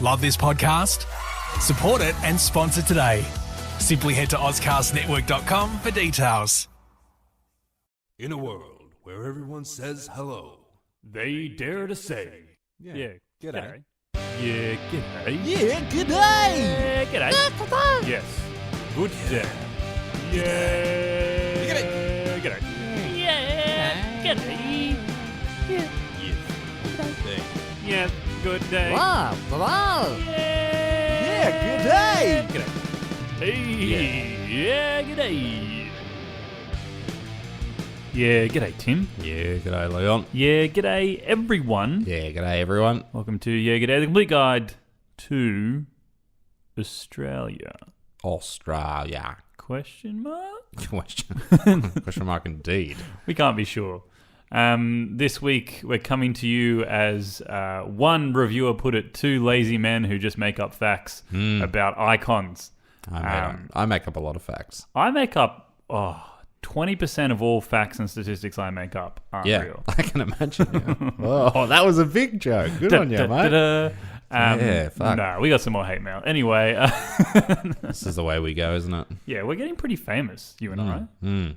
Love this podcast? Support it and sponsor today. Simply head to AuscastNetwork.com for details. In a world where everyone says hello, they dare to say, g'day. Yeah, g'day. Yeah, g'day! Yeah, g'day. Yes. Good day. Yeah. G'day. G'day. Yeah. G'day. Yeah. Day. Yeah. Good day. Wow, wow. Yeah. good day. G'day. Hey. Yeah. G'day. Yeah. G'day, Tim. Yeah, g'day, Leon. Yeah. G'day, everyone. Yeah, g'day, everyone. Welcome to Yeah. G'day, the complete guide to Australia. Australia. Question mark? Question mark indeed. We can't be sure. This week we're coming to you as one reviewer put it, two lazy men who just make up facts about icons. I make up a lot of facts. I make up 20% of all facts and statistics I make up aren't real. I can imagine. Yeah. Oh, that was a big joke. Good on you, mate. Yeah, fuck. No, we got some more hate mail. Anyway. This is the way we go, isn't it? Yeah, we're getting pretty famous, you and I.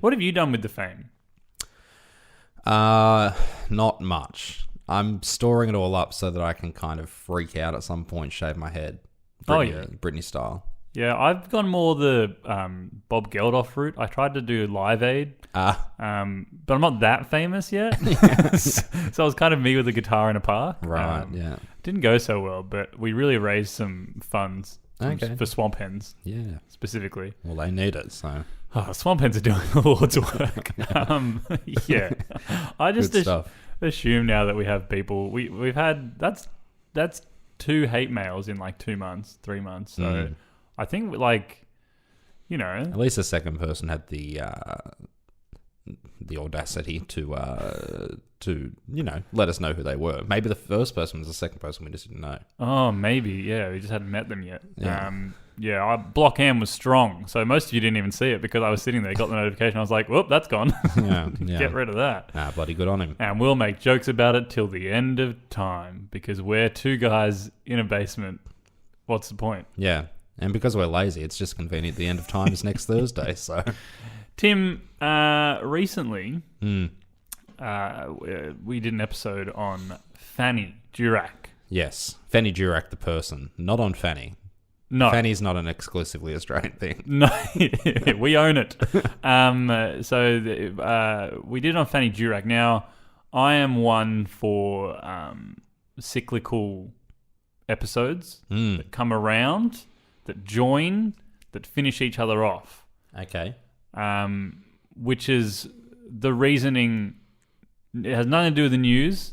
What have you done with the fame? Not much. I'm storing it all up so that I can kind of freak out at some point, shave my head. Britney style. Yeah, I've gone more the Bob Geldof route. I tried to do Live Aid, but I'm not that famous yet. So I was kind of me with a guitar in a park. Right, yeah. Didn't go so well, but we really raised some funds for swamp hens. Yeah. Specifically. Well, they need it, so. Oh, swamp hens are doing a lot of work. Yeah. I just assume now that we have people. We've had that's 2 hate mails in like 2 months, 3 months. So I think At least the second person had the audacity to let us know who they were. Maybe the first person was the second person, we just didn't know. Oh, maybe, yeah. We just hadn't met them yet. Yeah. Block ham was strong, so most of you didn't even see it because I was sitting there, got the notification, I was like, whoop, that's gone. Yeah. Get rid of that. Nah, bloody good on him. And we'll make jokes about it till the end of time because we're 2 guys in a basement. What's the point? Yeah. And because we're lazy, it's just convenient. The end of time is next Thursday, so... Tim, recently, we did an episode on Fanny Durack. Yes. Fanny Durack, the person. Not on Fanny. No. Fanny's not an exclusively Australian thing. No, we own it. So we did it on Fanny Durack. Now, I am one for cyclical episodes that come around, that join, that finish each other off. Okay. Which is the reasoning. It has nothing to do with the news.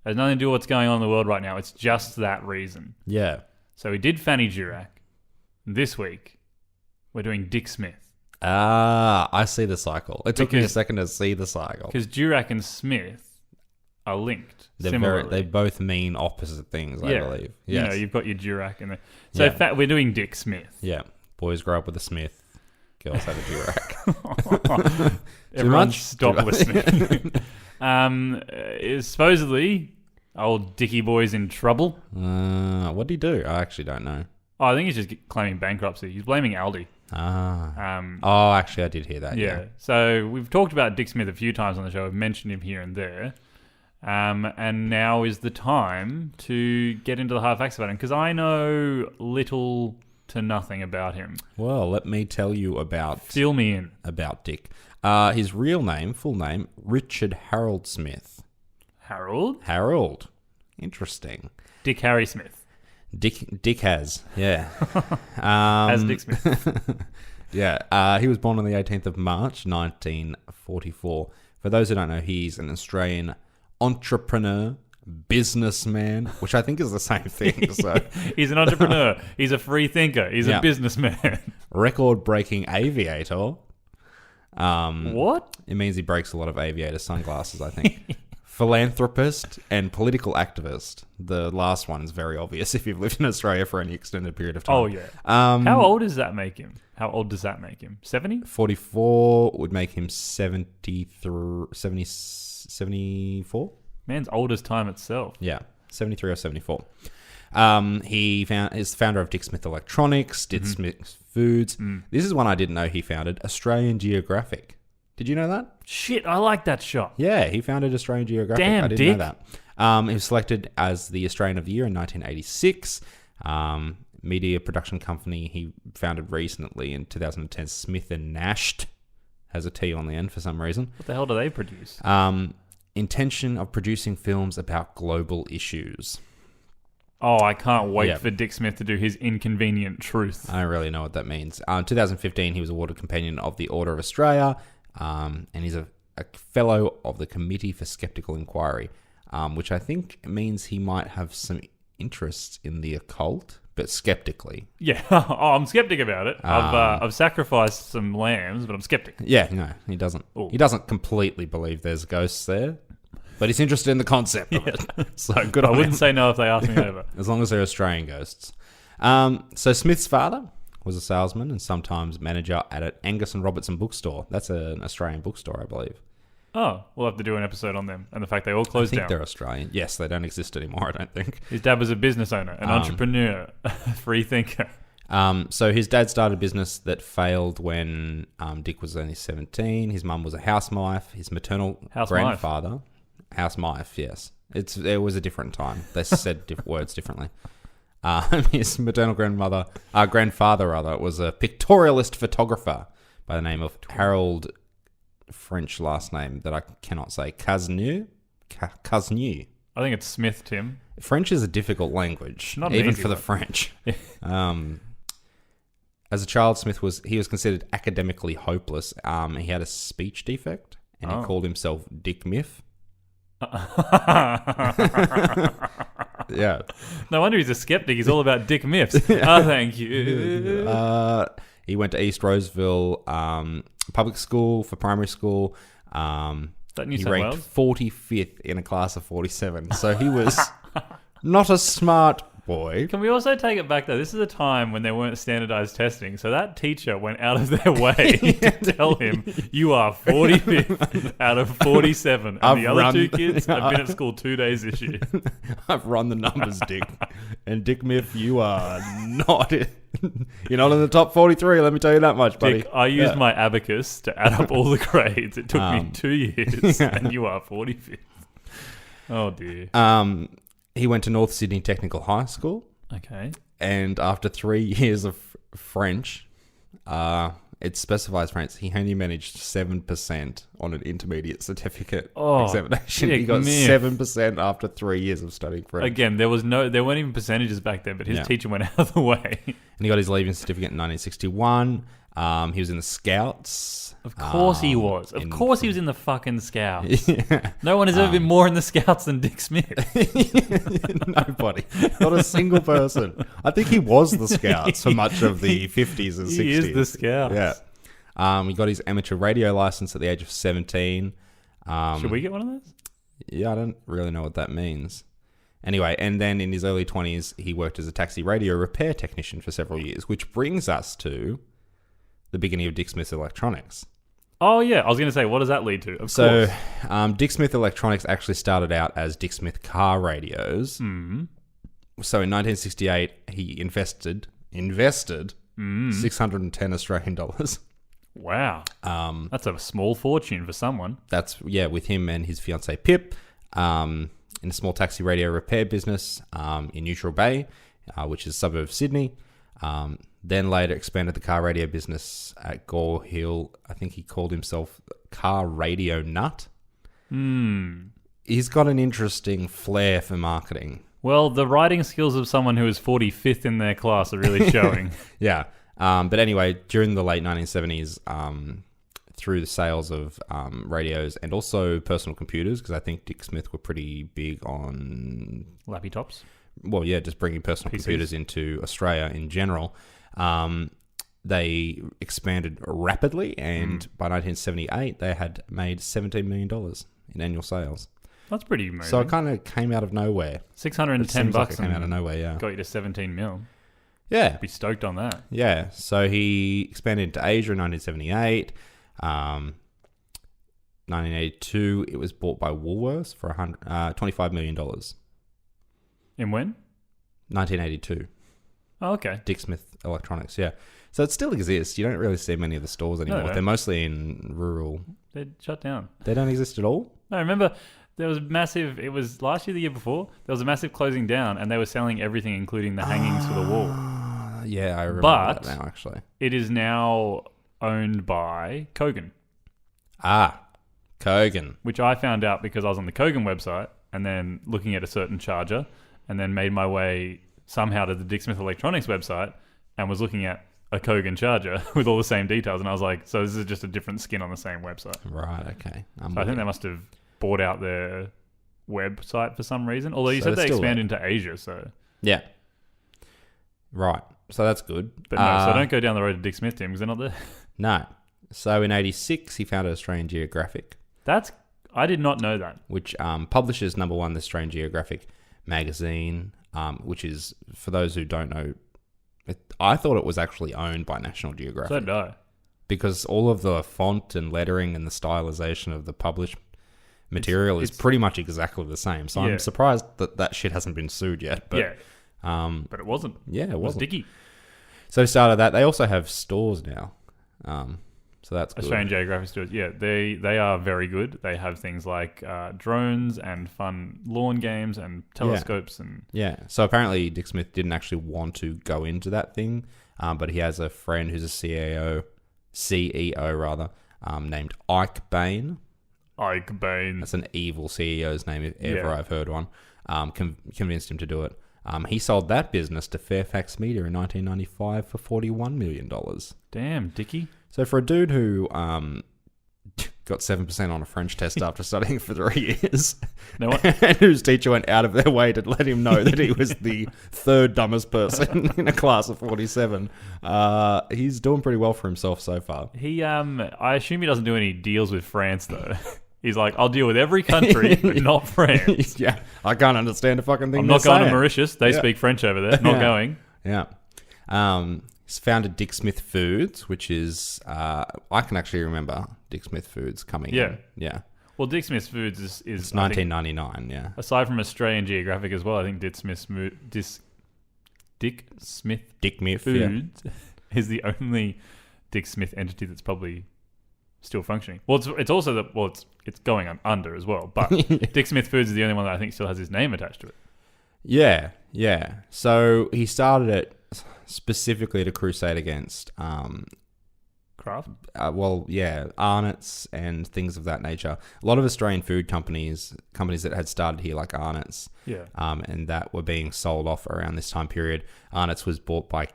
It has nothing to do with what's going on in the world right now. It's just that reason. Yeah. So we did Fanny Durack. This week, we're doing Dick Smith. Ah, I see the cycle. It took me a second to see the cycle. Because Durack and Smith are linked. They both mean opposite things, I believe. Yes. You've got your Durack and so we're doing Dick Smith. Yeah. Boys grow up with a Smith. Girls have a Durack. Everyone stop listening. Is supposedly old Dickie Boy's in trouble. What did he do? I actually don't know. Oh, I think he's just claiming bankruptcy. He's blaming Aldi. Actually, I did hear that. Yeah. So we've talked about Dick Smith a few times on the show. I've mentioned him here and there. And now is the time to get into the hard facts about him because I know little to nothing about him. Well, let me tell you about... Fill me in. About Dick. His real name, Richard Harold Smith. Harold? Interesting. Dick Harry Smith. Dick has, yeah. As Dick Smith. Yeah. He was born on the 18th of March, 1944. For those who don't know, he's an Australian entrepreneur, businessman, which I think is the same thing. So he's an entrepreneur. He's a free thinker. He's a businessman. Record-breaking aviator. What? It means he breaks a lot of aviator sunglasses, I think. Philanthropist and political activist. The last one is very obvious if you've lived in Australia for any extended period of time. Oh, yeah. How old does that make him? 70? 44 would make him 74? Man's old as time itself. Yeah, 73 or 74. He is founder of Dick Smith Electronics, Dick Smith Foods. This is one I didn't know he founded, Australian Geographic. Did you know that? Shit, I like that shot. Yeah, he founded Australian Geographic. Damn, I didn't Dick. know that. He was selected as the Australian of the Year in 1986. Media production company he founded recently in 2010, Smith and Nash, has a T on the end for some reason. What the hell do they produce? Intention of producing films about global issues. Oh, I can't wait for Dick Smith to do his Inconvenient Truth. I don't really know what that means. 2015, he was awarded Companion of the Order of Australia, and he's a fellow of the Committee for Skeptical Inquiry, which I think means he might have some interests in the occult, but skeptically. Yeah, I'm skeptic about it. I've sacrificed some lambs, but I'm skeptic. Yeah, no, he doesn't. Ooh. He doesn't completely believe there's ghosts there, but he's interested in the concept of it. So good I on wouldn't him. say no if they asked me over. As long as they're Australian ghosts. So Smith's father was a salesman and sometimes manager at an Angus and Robertson bookstore. That's an Australian bookstore, I believe. Oh, we'll have to do an episode on them and the fact they all I closed think down. they're Australian. Yes, they don't exist anymore, I don't think. His dad was a business owner, an entrepreneur, a free thinker. So his dad started a business that failed when Dick was only 17. His mum was a housewife. His maternal grandfather... Housewife, yes. It was a different time. They said words differently. His maternal grandfather was a pictorialist photographer by the name of Harold, French last name that I cannot say, Casnu. I think it's Smith, Tim. French is a difficult language, Not an even easy for the one. French. As a child, Smith was considered academically hopeless. He had a speech defect, and he called himself Dick Miff. Yeah. No wonder he's a skeptic. He's all about Dick Miffs. Thank you. He went to East Roseville public school for primary school. That New He South ranked Wales? 45th in a class of 47. So he was not a smart boy. Can we also take it back, though? This is a time when there weren't standardized testing, so that teacher went out of their way to tell him, you are 45th out of 47. And the other two kids have been at school 2 days this year. I've run the numbers, Dick. And Dick Miff, you are not... You're not in the top 43, let me tell you that much, buddy. Dick, I used my abacus to add up all the grades. It took me 2 years, and you are 45th. Oh, dear. He went to North Sydney Technical High School. Okay. And after 3 years of French, it specifies French, he only managed 7% on an intermediate certificate examination. He got 7% after 3 years of studying French. Again, there weren't even percentages back then, but his teacher went out of the way. And he got his leaving certificate in 1961. He was in the Scouts. Of course he was. Of course he was in the fucking Scouts. Yeah. No one has ever been more in the Scouts than Dick Smith. Nobody. Not a single person. I think he was the Scouts for much of the 50s and 60s. He is the Scouts. Yeah. He got his amateur radio license at the age of 17. Should we get one of those? Yeah, I don't really know what that means. Anyway, and then in his early 20s, he worked as a taxi radio repair technician for several years, which brings us to the beginning of Dick Smith Electronics. Oh, yeah. I was going to say, what does that lead to? Of course. Dick Smith Electronics actually started out as Dick Smith Car Radios. Mm. So in 1968, he invested 610 Australian dollars. Wow. That's a small fortune for someone. That's, with him and his fiancée Pip, in a small taxi radio repair business in Neutral Bay, which is a suburb of Sydney. Then later expanded the car radio business at Gore Hill. I think he called himself Car Radio Nut. He's got an interesting flair for marketing. Well, the writing skills of someone who is 45th in their class are really showing. Yeah. But anyway, during the late 1970s, through the sales of radios and also personal computers, because I think Dick Smith were pretty big on... Lappy tops? Well, yeah, just bringing personal PCs. computers into Australia in general. They expanded rapidly, and by 1978, they had made $17 million in annual sales. That's pretty moving. So it kind of came out of nowhere. 610 Like bucks it came out of nowhere, yeah. got you to 17 mil. Yeah. Be stoked on that. Yeah. So he expanded into Asia in 1978. 1982, it was bought by Woolworths for $25 million. In when? 1982. Oh, okay. Dick Smith Electronics, yeah. So it still exists. You don't really see many of the stores anymore. No. They're mostly in rural. They shut down. They don't exist at all? No, remember there was massive. It was last year, the year before. There was a massive closing down, and they were selling everything, including the hangings for the wall. Yeah, I remember But that now, actually. it is now owned by Kogan, Kogan. which I found out because I was on the Kogan website and then looking at a certain charger, and then made my way somehow to the Dick Smith Electronics website and was looking at a Kogan charger with all the same details, and I was like, so this is just a different skin on the same website. Right, okay. So I think they must have bought out their website for some reason. Although you So said they're they still expand into Asia, so Yeah. Right. So that's good. but no, so don't go down the road to Dick Smith, Tim, because they're not there. No. So in 86, he founded Australian Geographic, I did not know that. which publishes number one, the Australian Geographic magazine, which is, for those who don't know, I thought it was actually owned by National Geographic. So did I. Because all of the font and lettering and the stylization of the published material is pretty much exactly the same. So Yeah. I'm surprised that shit hasn't been sued yet. But, yeah, but it wasn't. yeah, it It was wasn't. Dickie. So they started that. They also have stores now. So that's good. Australian Geographic stores. Yeah, they are very good. They have things like drones and fun lawn games and telescopes and Yeah. So apparently Dick Smith didn't actually want to go into that thing, but he has a friend who's a CEO rather, named Ike Bain. Ike Bain. That's an evil CEO's name if ever Yeah. I've heard one. Convinced him to do it. He sold that business to Fairfax Media in 1995 for $41 million. Damn, Dickie. So for a dude who got 7% on a French test after studying for 3 years, No one, and whose teacher went out of their way to let him know that he was the third dumbest person in a class of 47, he's doing pretty well for himself so far. I assume he doesn't do any deals with France though. He's like, I'll deal with every country, but not France. Yeah, I can't understand a fucking thing. I'm not they're going to saying. Mauritius. They Yeah. speak French over there. Not Yeah. going. Yeah. He's founded Dick Smith Foods, which is, I can actually remember Dick Smith Foods coming Yeah. in. Yeah. Well, Dick Smith Foods is It's I think, 1999, yeah. aside from Australian Geographic as well, I think Dick Smith Dick Smith, Foods is the only Dick Smith entity that's probably still functioning. Well, it's also it's going under as well. But Dick Smith Foods is the only one that I think still has his name attached to it. Yeah, yeah. So he started it specifically to crusade against, Kraft. Arnott's and things of that nature. A lot of Australian food companies that had started here, like Arnott's, Yeah. and that were being sold off around this time period. Arnott's was bought by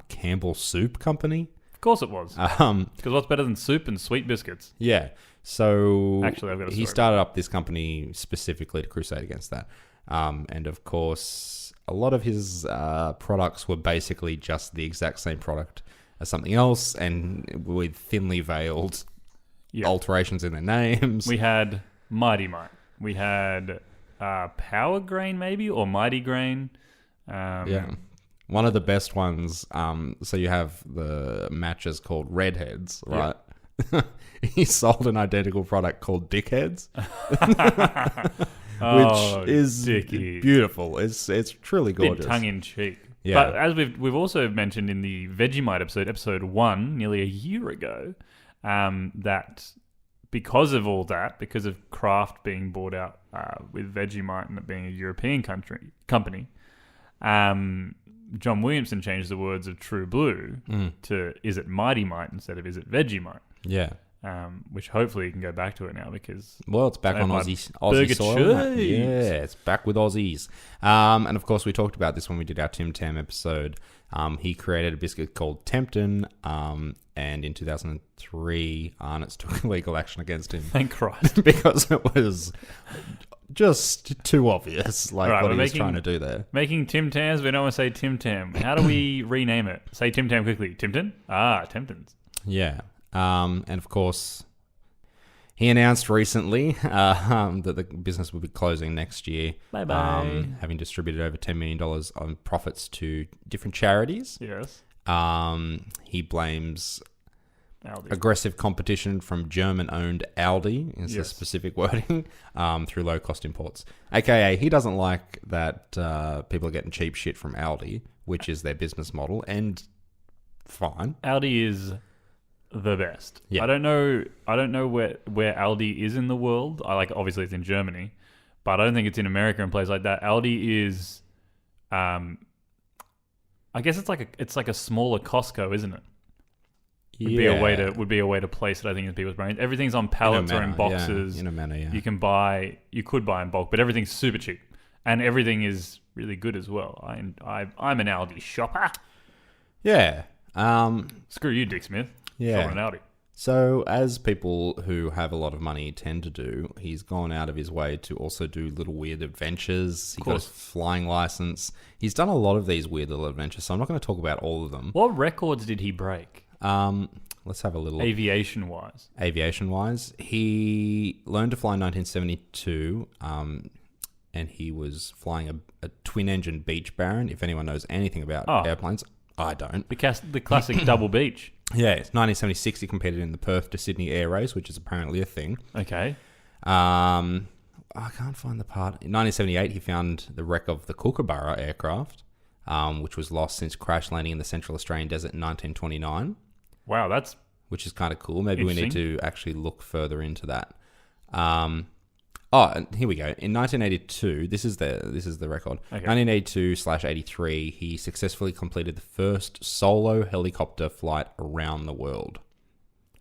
Campbell Soup Company. Of course it was. Because what's better than soup and sweet biscuits? Yeah. So Actually, I've got a he story. started up this company specifically to crusade against that. And of course, a lot of his products were basically just the exact same product as something else, and with thinly veiled Yeah. alterations in their names. We had Mighty Mite. We had Power Grain, maybe, or Mighty Grain. Yeah. One of the best ones, so you have the matches called Redheads, right? He sold an identical product called Dickheads, which is Dickie. beautiful. It's truly Bit gorgeous. tongue in cheek. Yeah. But as we've also mentioned in the Vegemite episode 1, nearly a year ago, that because of all that, because of Kraft being bought out with Vegemite and it being a European company, John Williamson changed the words of True Blue to "Is it Mighty Mite" instead of "Is it Vegemite?" Yeah. Which hopefully you can go back to it now because Well, it's back I on had Aussie burger soil. cheese. Yeah, it's back with Aussies. And of course, we talked about this when we did our Tim Tam episode. He created a biscuit called Temptin, and in 2003, Arnott's took legal action against him thank Christ. because it was just too obvious, like Right, what we're he was making- trying to do there. Making Tim Tams, we don't want to say Tim Tam. How do we rename it? Say Tim Tam quickly. Timton? Temptons. Yeah. And of course, he announced recently that the business will be closing next year. Bye-bye. Having distributed over $10 million on profits to different charities. Yes. He blames Aldi. Aggressive competition from German-owned Audi is the Yes. specific wording, through low-cost imports. AKA, he doesn't like that people are getting cheap shit from Audi, which is their business model, and fine. Aldi is the best. Yeah. I don't know where Aldi is in the world. Obviously it's in Germany, but I don't think it's in America and places like that. Aldi is, I guess it's like a smaller Costco, isn't it? Would be a way to place it, I think, in people's brains. Everything's on pallets or in boxes. Yeah, in a manner, yeah. You could buy in bulk, but everything's super cheap, and everything is really good as well. I'm an Aldi shopper. Yeah. Screw you, Dick Smith. Yeah. Shopping an Aldi. So, as people who have a lot of money tend to do, he's gone out of his way to also do little weird adventures. He got his flying license. He's done a lot of these weird little adventures, so I'm not going to talk about all of them. What records did he break? Let's have a little... Aviation-wise. Aviation-wise, he learned to fly in 1972, and he was flying a twin-engine Beach Baron. If anyone knows anything about airplanes, I don't. The classic double beach. Yeah, it's 1976 he competed in the Perth to Sydney Air Race, which is apparently a thing. Okay. I can't find the part. In 1978, he found the wreck of the Kookaburra aircraft, which was lost since crash landing in the Central Australian desert in 1929. Wow, that's... Which is kind of cool. Maybe we need to actually look further into that. Here we go. In 1982, this is the record. Okay. 1982/83, he successfully completed the first solo helicopter flight around the world.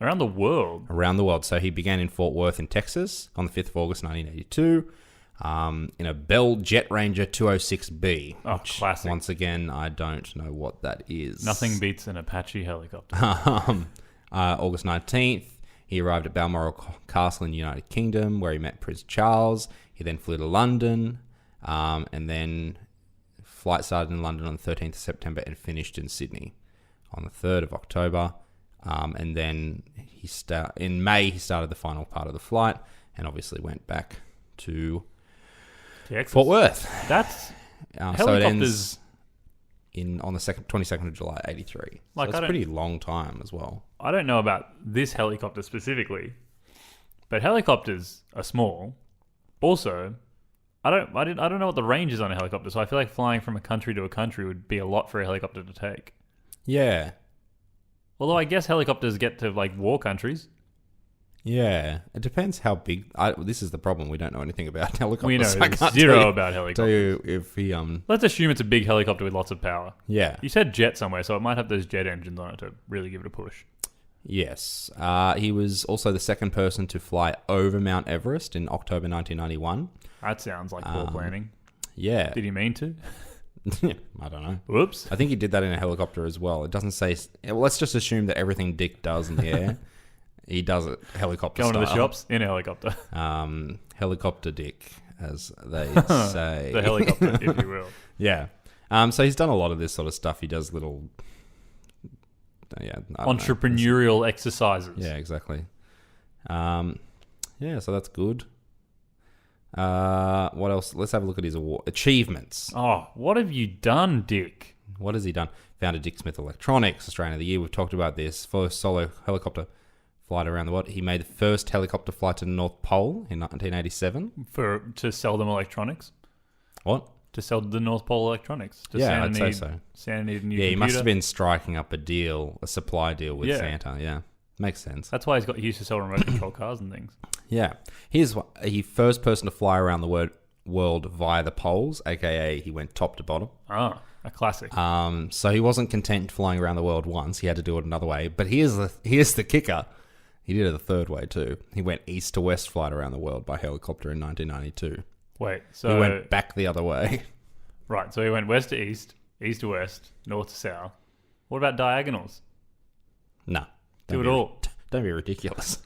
Around the world? Around the world. So he began in Fort Worth in Texas on the 5th of August 1982 in a Bell Jet Ranger 206B. Oh, classic. Once again, I don't know what that is. Nothing beats an Apache helicopter. August 19th, he arrived at Balmoral Castle in the United Kingdom, where he met Prince Charles. He then flew to London, and then flight started in London on the 13th of September and finished in Sydney on the 3rd of October. And then in May, he started the final part of the flight and obviously went back to Fort Worth. That's so it ends on the 22nd of July, 83. So it's a pretty long time as well. I don't know about this helicopter specifically, but helicopters are small. Also, I don't know what the range is on a helicopter, so I feel like flying from a country to a country would be a lot for a helicopter to take. Yeah. Although I guess helicopters get to war countries. Yeah, it depends how big. This is the problem. We don't know anything about helicopters. We know so I can't zero about helicopters. Tell you if he Let's assume it's a big helicopter with lots of power. Yeah. You said jet somewhere, so it might have those jet engines on it to really give it a push. Yes. He was also the second person to fly over Mount Everest in October 1991. That sounds like poor planning. Yeah. Did he mean to? I don't know. Whoops. I think he did that in a helicopter as well. It doesn't say... Well, let's just assume that everything Dick does in the air, he does it helicopter Going style. to the shops in a helicopter. Helicopter Dick, as they say. The helicopter, if you will. Yeah. So he's done a lot of this sort of stuff. He does little... entrepreneurial exercises. Yeah, exactly. So that's good. What else? Let's have a look at his award achievements. Oh, what have you done, Dick? What has he done? Founded Dick Smith Electronics, Australian of the Year. We've talked about this. First solo helicopter flight around the world. He made the first helicopter flight to the North Pole in 1987. To sell them electronics? What? To sell the North Pole electronics. I'd say so. Santa need a new computer. He must have been striking up a supply deal with Santa. Yeah, makes sense. That's why he's got used to sell remote control cars and things. Yeah. He's first person to fly around the world via the poles, aka he went top to bottom. Ah, a classic. So he wasn't content flying around the world once. He had to do it another way. But here's the kicker. He did it the third way too. He went east to west flight around the world by helicopter in 1992. Wait, so... He went back the other way. Right, so he went west to east, east to west, north to south. What about diagonals? No. Do it all. Don't be ridiculous.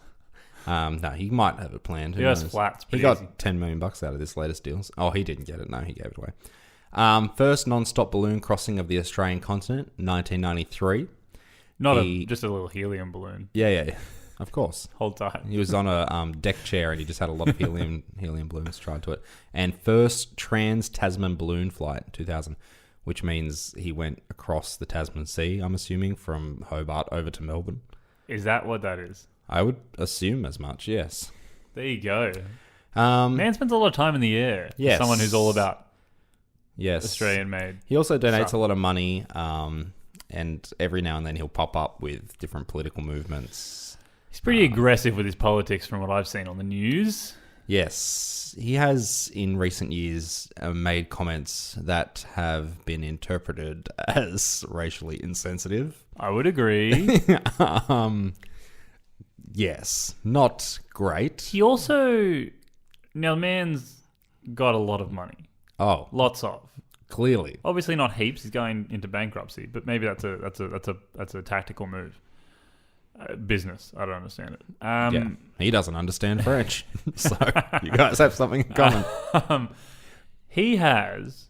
No, he might have it planned. He has flats. He got $10 million out of this latest deal. Oh, he didn't get it. No, he gave it away. First non-stop balloon crossing of the Australian continent, 1993. Just a little helium balloon. Yeah. Of course. Hold tight. He was on a deck chair and he just had a lot of helium balloons tied to it. And first trans-Tasman balloon flight, 2000, which means he went across the Tasman Sea, I'm assuming, from Hobart over to Melbourne. Is that what that is? I would assume as much, yes. There you go. Um, Man spends a lot of time in the air. Yes. Someone who's all about yes. Australian made. He also donates stuff. a lot of money, and every now and then he'll pop up with different political movements. He's pretty aggressive with his politics from what I've seen on the news. Yes, he has in recent years made comments that have been interpreted as racially insensitive. I would agree. Yes, not great. He also... Now, the man's got a lot of money. Oh, Lots of. clearly. Obviously not heaps. He's going into bankruptcy, but maybe that's a tactical move. Business. I don't understand it. Yeah, he doesn't understand French, so you guys have something in common. He has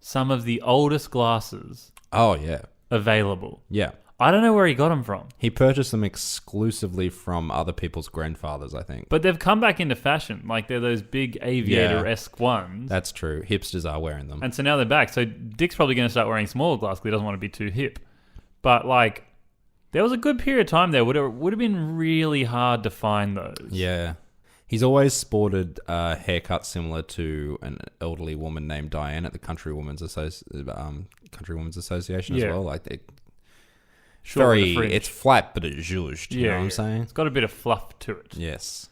some of the oldest glasses Oh yeah, available. yeah. I don't know where he got them from, He purchased them exclusively from other people's grandfathers, I think. but they've come back into fashion. Like they're those big aviator-esque ones. That's true. Hipsters are wearing them. And so now they're back. So Dick's probably going to start wearing smaller glasses because he doesn't want to be too hip. But like, there was a good period of time there. Would have been really hard to find those. Yeah. He's always sported a haircut similar to an elderly woman named Diane at the Country Women's Association as Yeah. well. Like Short with a fringe. it's flat but it's zhuzhed. You know what I'm saying? It's got a bit of fluff to it. Yes.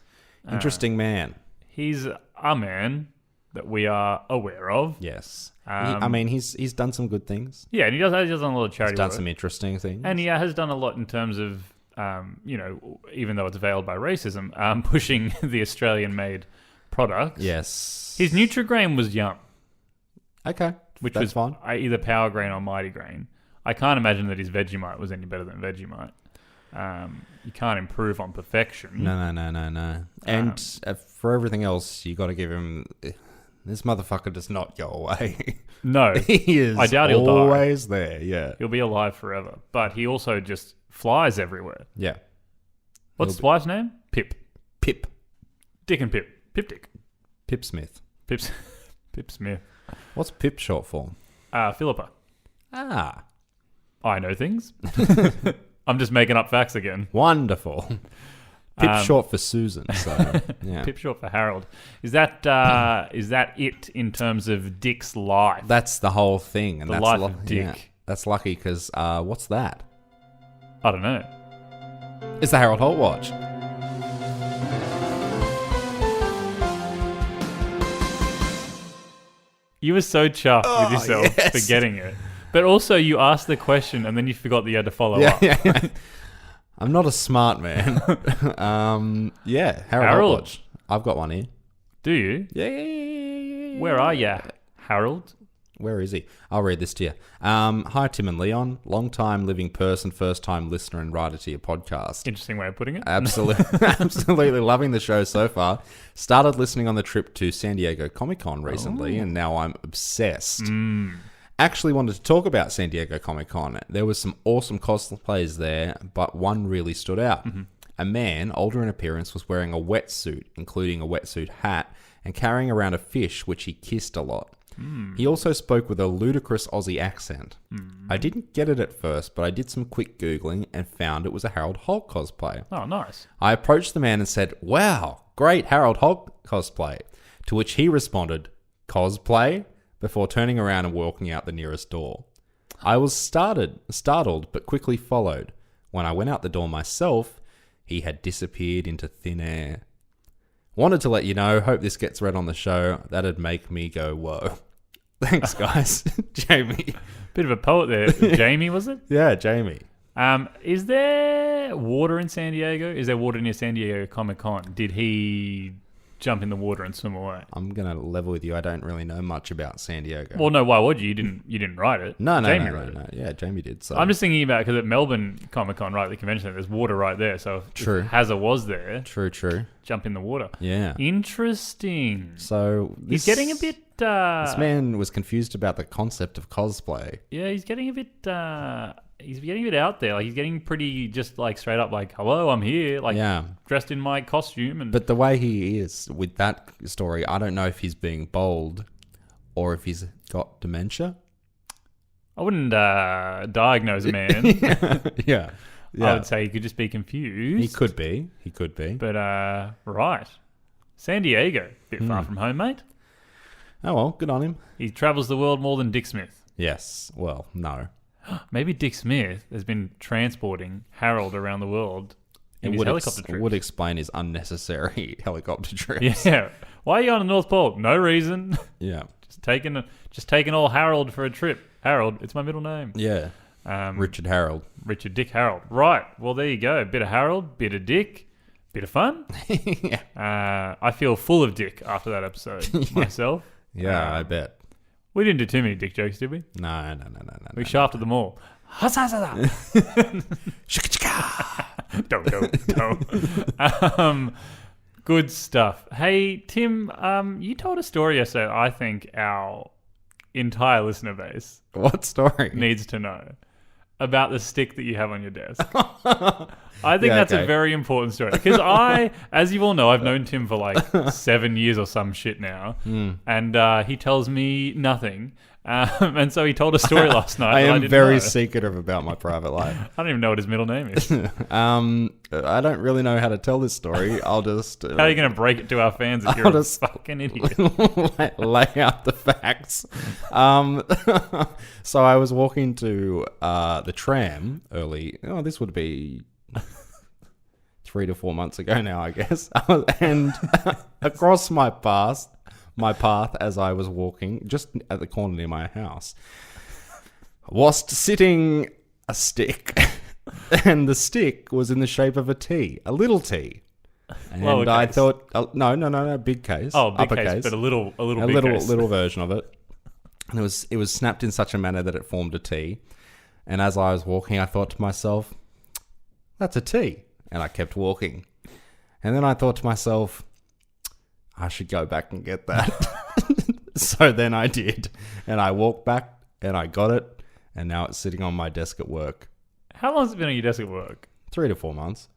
Interesting man. He's a man that we are aware of. Yes. Um, he's done some good things. Yeah, and he does done a lot of He's charity done work. some interesting things. And he has done a lot in terms of, even though it's veiled by racism, pushing the Australian-made products. Yes. His Nutri-Grain was yum, Okay. which That's was fine. either Power Grain or Mighty Grain. I can't imagine that his Vegemite was any better than Vegemite. You can't improve on perfection. No. And for everything else, you got to give him... This motherfucker does not go away. No. He is I doubt he'll die. always there, yeah. He'll be alive forever. But he also just flies everywhere. Yeah. What's his wife's name? Pip. Pip. Dick and Pip. Pip Dick. Pip Smith. Pip Smith. What's Pip short for? Philippa. Ah. I know things. I'm just making up facts again. Wonderful. Pip short for Susan, so yeah. Pip short for Harold. Is that it in terms of Dick's life? That's the whole thing. And The that's life of Dick. Yeah, that's lucky because what's that? I don't know. It's the Harold Holt Watch. You were so chuffed with yourself yes. for getting it. But also you asked the question and then you forgot that you had to follow up. Yeah. I'm not a smart man. Harold Harold. Holt Watch. I've got one here. Do you? Yeah. Where are you, Harold? Where is he? I'll read this to you. Hi, Tim and Leon. Long-time living person, first-time listener and writer to your podcast. Interesting way of putting it. Absolutely loving the show so far. Started listening on the trip to San Diego Comic-Con recently, and now I'm obsessed. Actually wanted to talk about San Diego Comic-Con. There was some awesome cosplays there, but one really stood out. A man, older in appearance, was wearing a wetsuit, including a wetsuit hat, and carrying around a fish, which he kissed a lot. He also spoke with a ludicrous Aussie accent. I didn't get it at first, but I did some quick Googling and found it was a Harold Holt cosplay. Oh, nice. I approached the man and said, "Wow, great Harold Holt cosplay." To which he responded, "Cosplay?" before turning around and walking out the nearest door. I was startled, but quickly followed. When I went out the door myself, he had disappeared into thin air. Wanted to let you know, hope this gets read on the show. That'd make me go, whoa. Thanks, guys. Jamie. Bit of a poet there. Jamie, was it? Yeah, Jamie. Is there water in San Diego? Is there water near San Diego Comic-Con? Did he jump in the water and swim away? I'm going to level with you. I don't really know much about San Diego. Well, no, why would you? You didn't write it. No. Jamie wrote it. Yeah, Jamie did. So I'm just thinking about, because at Melbourne Comic-Con, right, the convention center, there's water right there. So True. if Hazza was there, True. jump in the water. Yeah. Interesting. So He's getting a bit... this man was confused about the concept of cosplay. Yeah, he's getting a bit... he's getting a bit out there. Like, he's getting pretty just, like, straight up, like, hello, I'm here. Like, Yeah. dressed in my costume. And But the way he is with that story, I don't know if he's being bold or if he's got dementia. I wouldn't diagnose a man. Yeah. I would say he could just be confused. He could be. But, right. San Diego. Bit far from home, mate. Oh, well, good on him. He travels the world more than Dick Smith. Yes. Well, no. Maybe Dick Smith has been transporting Harold around the world in his helicopter trips. It would explain his unnecessary helicopter trips. Yeah. Why are you on the North Pole? No reason. Yeah. Just taking all Harold for a trip. Harold, it's my middle name. Yeah. Richard Harold. Richard Dick Harold. Right. Well, there you go. Bit of Harold, bit of Dick, bit of fun. Yeah. I feel full of Dick after that episode myself. Yeah, I bet. We didn't do too many Dick jokes, did we? No. We shafted them all. Don't. Good stuff. Hey, Tim, you told a story yesterday I think our entire listener base What story? needs to know about the stick that you have on your desk. I think that's a very important story. Because as you all know, I've known Tim for like 7 years or some shit now. And he tells me nothing. And so he told a story last night. I am didn't very know. secretive about my private life. I don't even know what his middle name is. I don't really know how to tell this story. I'll just... How are you going to break it to our fans if you're a fucking idiot? lay out the facts. So I was walking to the tram early. Oh, this would be 3 to 4 months ago now, I guess. And across my path as I was walking, just at the corner near my house, was sitting a stick. And the stick was in the shape of a T, a little T. And Lower I case. thought, no, big case. Oh, big upper case, but a little a big case. little version of it. And it was snapped in such a manner that it formed a T. And as I was walking, I thought to myself, that's a T. And I kept walking. And then I thought to myself, I should go back and get that. So then I did. And I walked back and I got it. And now it's sitting on my desk at work. How long has it been on your desk at work? 3 to 4 months.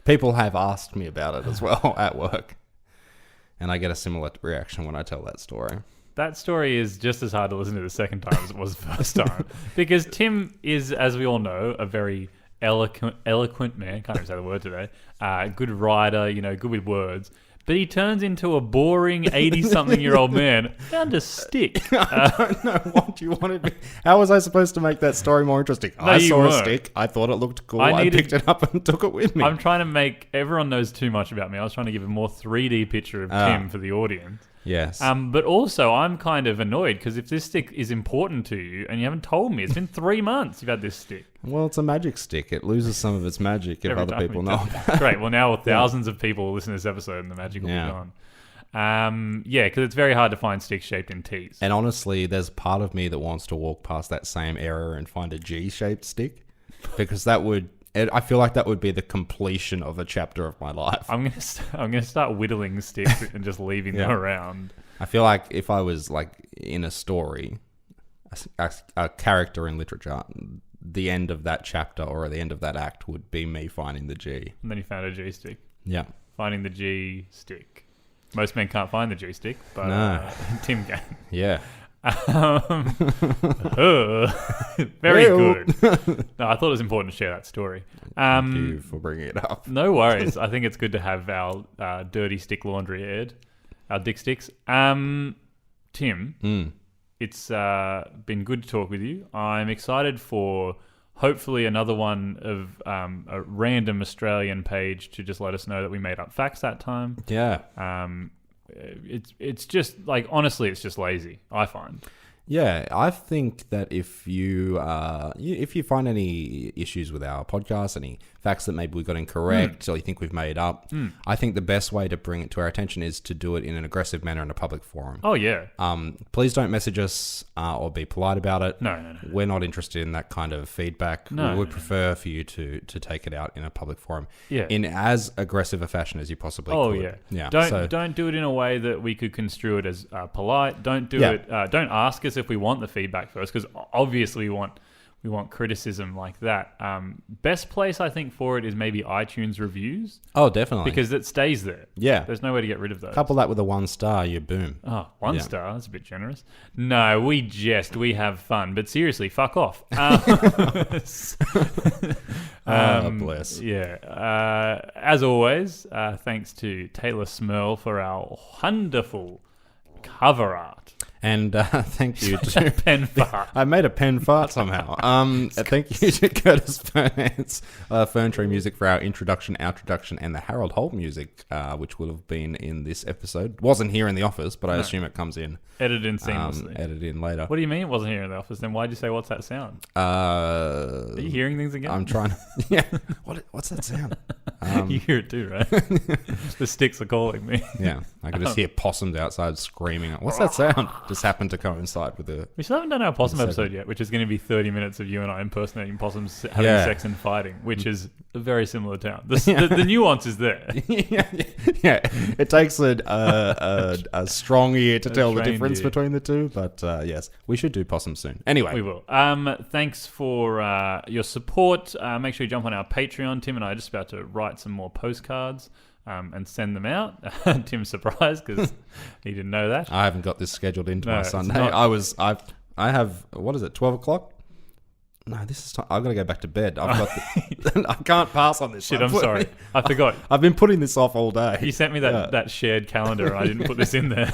People have asked me about it as well at work. And I get a similar reaction when I tell that story. That story is just as hard to listen to the second time as it was the first time. Because Tim is, as we all know, a very eloquent man. Can't even say the word today. Good writer, good with words. But he turns into a boring 80-something-year-old man down to stick. I don't know what you want to be. How was I supposed to make that story more interesting? No, I you saw weren't. a stick. I thought it looked cool. I picked it up and took it with me. I'm trying to make everyone knows too much about me. I was trying to give a more 3D picture of Tim for the audience. Yes. But also, I'm kind of annoyed because if this stick is important to you and you haven't told me, it's been 3 months you've had this stick. Well, it's a magic stick. It loses some of its magic if Every other time people we know do- about it. Great. Well, now thousands of people will listen to this episode and the magic will Yeah. be gone. Because it's very hard to find sticks shaped in T's. And honestly, there's part of me that wants to walk past that same error and find a G-shaped stick because I feel like that would be the completion of a chapter of my life. I'm gonna start whittling sticks and just leaving them around. I feel like if I was like in a story, a character in literature, the end of that chapter or the end of that act would be me finding the G. And then you found a G stick. Yeah. Finding the G stick. Most men can't find the G stick, but No. Tim can. Yeah. Very good. No, I thought it was important to share that story. Thank you for bringing it up. No worries. I think it's good to have our dirty stick laundry aired. Our dick sticks. Tim, it's been good to talk with you. I'm excited for hopefully another one of a random Australian page to just let us know that we made up facts that time. Yeah. It's just like, honestly, it's just lazy, I find. Yeah, I think that if you find any issues with our podcast, any facts that maybe we got incorrect or you think we've made up, I think the best way to bring it to our attention is to do it in an aggressive manner in a public forum. Oh, yeah. Please don't message us or be polite about it. No. We're not interested in that kind of feedback. No, we would prefer for you to take it out in a public forum Yeah. in as aggressive a fashion as you possibly Oh, could. yeah. Yeah. Don't do it in a way that we could construe it as polite. Don't do Yeah. it. Don't ask us if we want the feedback first, because obviously We want criticism like that. Best place, I think, for it is maybe iTunes reviews. Oh, definitely. Because it stays there. Yeah. There's no way to get rid of those. Couple that with a 1 star, you boom. Oh, one star? That's a bit generous. No, we jest. We have fun. But seriously, fuck off. Bless. Yeah. As always, thanks to Teylor Smirl for our wonderful cover art. And thank you to Pen fart. I made a pen fart somehow. Thank you to Curtis Fernance, Fern Tree Music for our introduction, outroduction, and the Harold Holt music, which would have been in this episode. Wasn't here in the office, but I assume it comes in. Edited in seamlessly. Edited in later. What do you mean it wasn't here in the office? Then why'd you say, what's that sound? Are you hearing things again? I'm trying to... Yeah. What's that sound? You hear it too, right? The sticks are calling me. Yeah. I could just hear possums outside screaming. What's that sound? Just happened to coincide with the... We still haven't done our possum episode yet, which is going to be 30 minutes of you and I impersonating possums having sex and fighting, which is a very similar town. The nuance is there. Yeah. It takes a strong ear to tell the difference between the two, but yes, we should do possum soon. Anyway. We will. Thanks for your support. Make sure you jump on our Patreon. Tim and I are just about to write some more postcards. And send them out. Tim's surprised because he didn't know that. I haven't got this scheduled into my Sunday. I have, what is it, 12 o'clock? No, this is time. I've got to go back to bed. I can't pass on this. Shit, I'm sorry. I forgot. I've been putting this off all day. You sent me that shared calendar and I didn't put this in there.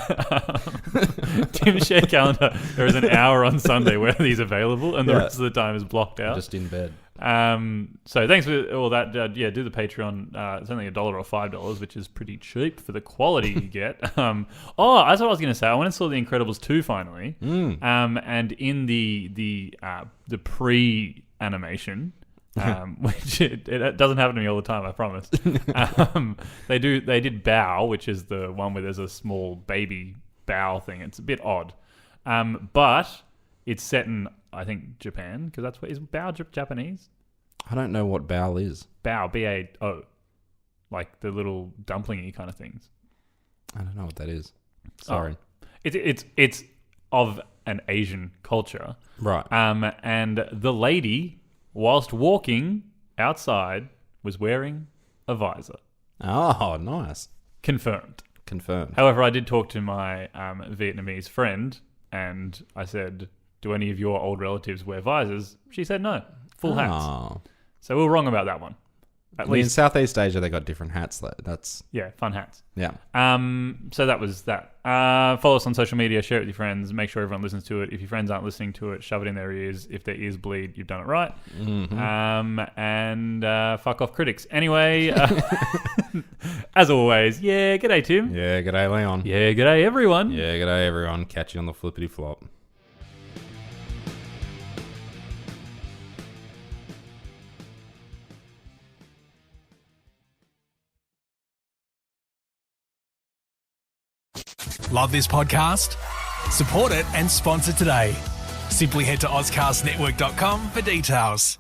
Tim's shared calendar, there is an hour on Sunday where he's available and the rest of the time is blocked out. Just in bed. So thanks for all that. Do the Patreon. It's only $1 or $5, which is pretty cheap for the quality you get. That's what I was going to say. I went and saw The Incredibles 2 finally. And in the pre-animation, which it doesn't happen to me all the time, I promise. They did Bow, which is the one where there's a small baby bow thing. It's a bit odd, but it's set in, I think, Japan, because that's what is Bao Japanese. I don't know what bao is. Bao, B-A-O, like the little dumplingy kind of things. I don't know what that is. Sorry. It's of an Asian culture, right? And the lady, whilst walking outside, was wearing a visor. Oh, nice. Confirmed. However, I did talk to my Vietnamese friend, and I said, do any of your old relatives wear visors? She said no. Full hats. So we were wrong about that one. At least in Southeast Asia, they got different hats. That's fun hats. Yeah. So that was that. Follow us on social media. Share it with your friends. Make sure everyone listens to it. If your friends aren't listening to it, shove it in their ears. If their ears bleed, you've done it right. Mm-hmm. And fuck off critics. Anyway, as always, g'day Tim. Yeah, g'day Leon. Yeah, g'day everyone. Yeah, g'day everyone. Catch you on the flippity flop. Love this podcast? Support it and sponsor today. Simply head to AuscastNetwork.com for details.